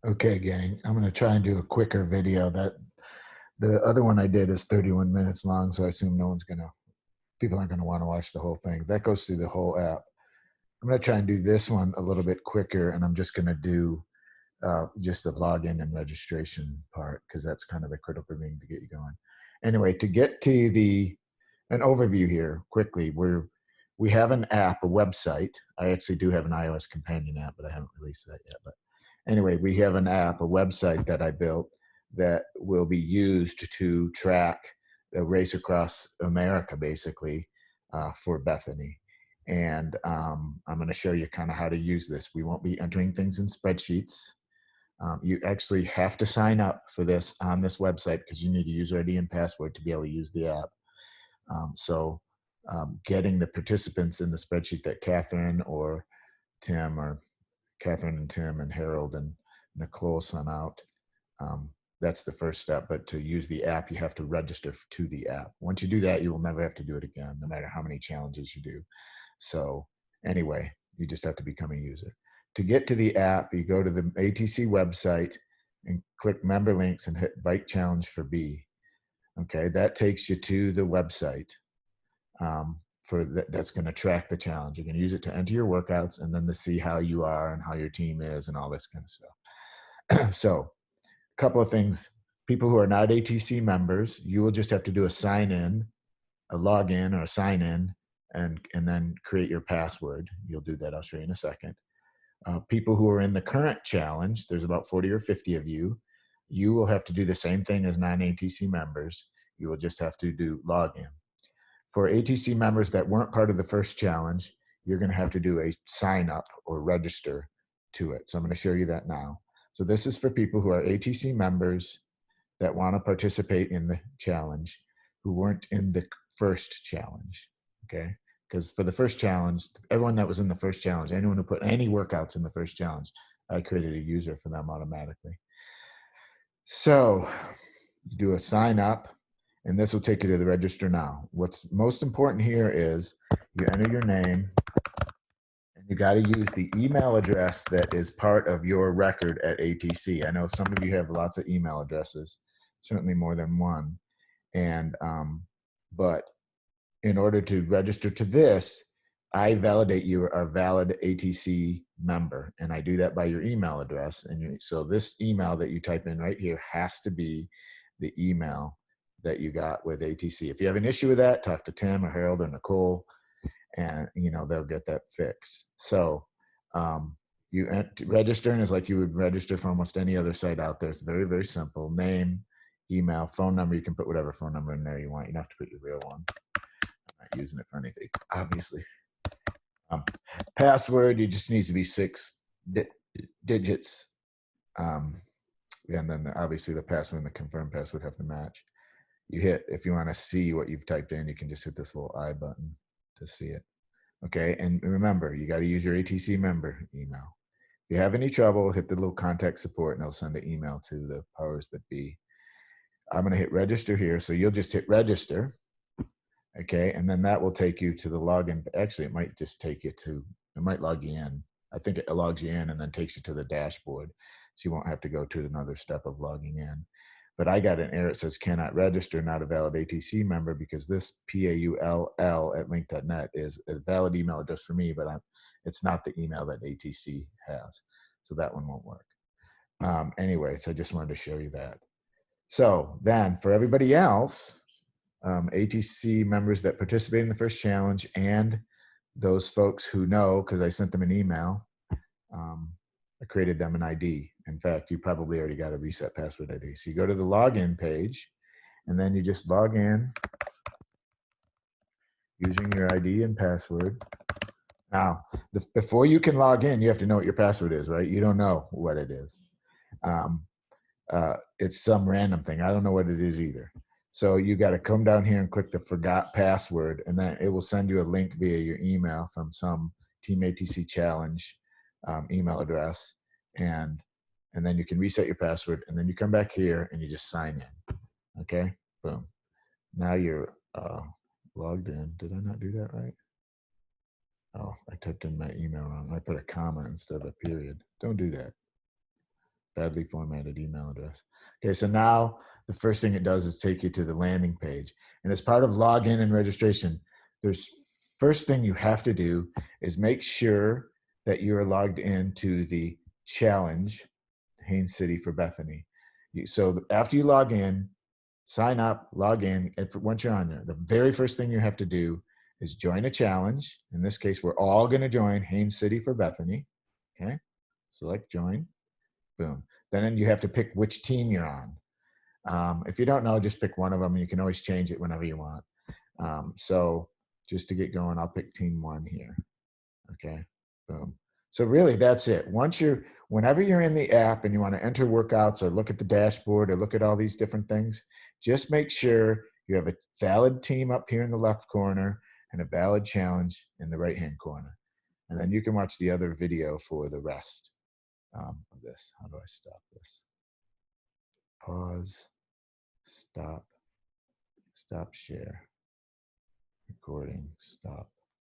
Okay, gang, I'm going to try and do a quicker video. That the other one I did is 31 minutes long, so I assume people aren't going to want to watch the whole thing. That goes through the whole app. I'm going to try and do this one a little bit quicker, and I'm just going to do just the login and registration part because that's kind of the critical thing to get you going. Anyway, to get to an overview here quickly, we have an app, a website. I actually do have an iOS companion app, but I haven't released that yet. But anyway, we have an app, a website that I built that will be used to track the race across America, basically, for Bethany. And I'm going to show you kind of how to use this. We won't be entering things in spreadsheets. You actually have to sign up for this on this website because you need a user ID and password to be able to use the app. Getting the participants in the spreadsheet that Catherine or Tim or Catherine and Tim and Harold and Nicole sent out, that's the first step. But to use the app, you have to register to the app. Once you do that, you will never have to do it again, no matter how many challenges you do. So anyway, you just have to become a user. To get to the app, you go to the ATC website and click member links and hit Bike Challenge for B. Okay, that takes you to the website that's going to track the challenge. You're going to use it to enter your workouts and then to see how you are and how your team is and all this kind of stuff. So a couple of things. People who are not ATC members, you will just have to do a sign in, a login or a sign in, and then create your password. You'll do that. I'll show you in a second. People who are in the current challenge, there's about 40 or 50 of you. You will have to do the same thing as non-ATC members. You will just have to do login. For ATC members that weren't part of the first challenge, you're going to have to do a sign up or register to it. So I'm going to show you that now. So this is for people who are ATC members that want to participate in the challenge who weren't in the first challenge, okay? Because for the first challenge, everyone that was in the first challenge, anyone who put any workouts in the first challenge, I created a user for them automatically. So you do a sign up, and this will take you to the register now. What's most important here is you enter your name, and you got to use the email address that is part of your record at ATC. I know some of you have lots of email addresses, certainly more than one. And but in order to register to this, I validate you are a valid ATC member, and I do that by your email address. And so this email that you type in right here has to be the email that you got with ATC. If you have an issue with that, talk to Tim or Harold or Nicole, and they'll get that fixed. So registering is like you would register for almost any other site out there. It's very, very simple. Name, email, phone number. You can put whatever phone number in there you want. You don't have to put your real one. I'm not using it for anything, obviously. Password, it just needs to be 6 digits. And then obviously the password and the confirm password have to match. You hit, if you want to see what you've typed in, you can just hit this little I button to see it. Okay, and remember, you got to use your ATC member email. If you have any trouble, hit the little contact support and they'll send an email to the powers that be. I'm going to hit register here. So you'll just hit register. Okay, and then that will take you to the login. Actually, it might just take you to, it might log you in. I think it logs you in and then takes you to the dashboard. So you won't have to go to another step of logging in. But I got an error. It says cannot register, not a valid ATC member, because this paull@link.net is a valid email address for me, but it's not the email that ATC has. So that one won't work. Anyway, so I just wanted to show you that. So then for everybody else, ATC members that participate in the first challenge and those folks who know, because I sent them an email, I created them an ID. In fact, you probably already got a reset password ID. So you go to the login page, and then you just log in using your ID and password. Now, before you can log in, you have to know what your password is, right? You don't know what it is. It's some random thing. I don't know what it is either. So you got to come down here and click the forgot password, and then it will send you a link via your email from some Team ATC Challenge email address, and then you can reset your password, and then you come back here and you just sign in. Okay, boom. Now you're logged in. Did I not do that right? Oh, I typed in my email wrong. I put a comma instead of a period. Don't do that. badly formatted email address. Okay, so now the first thing it does is take you to the landing page. And as part of login and registration, there's first thing you have to do is make sure that you are logged into the challenge, Haines City for Bethany. So after you log in, sign up, log in. Once you're on there, the very first thing you have to do is join a challenge. In this case, we're all going to join Haines City for Bethany. Okay, select join. Boom. Then you have to pick which team you're on. If you don't know, just pick one of them. You can always change it whenever you want. So just to get going, I'll pick team 1 here. Okay, boom. So really that's it. Whenever you're in the app and you want to enter workouts or look at the dashboard or look at all these different things, just make sure you have a valid team up here in the left corner and a valid challenge in the right-hand corner. And then you can watch the other video for the rest of this. How do I stop this? Pause, stop share, recording, stop.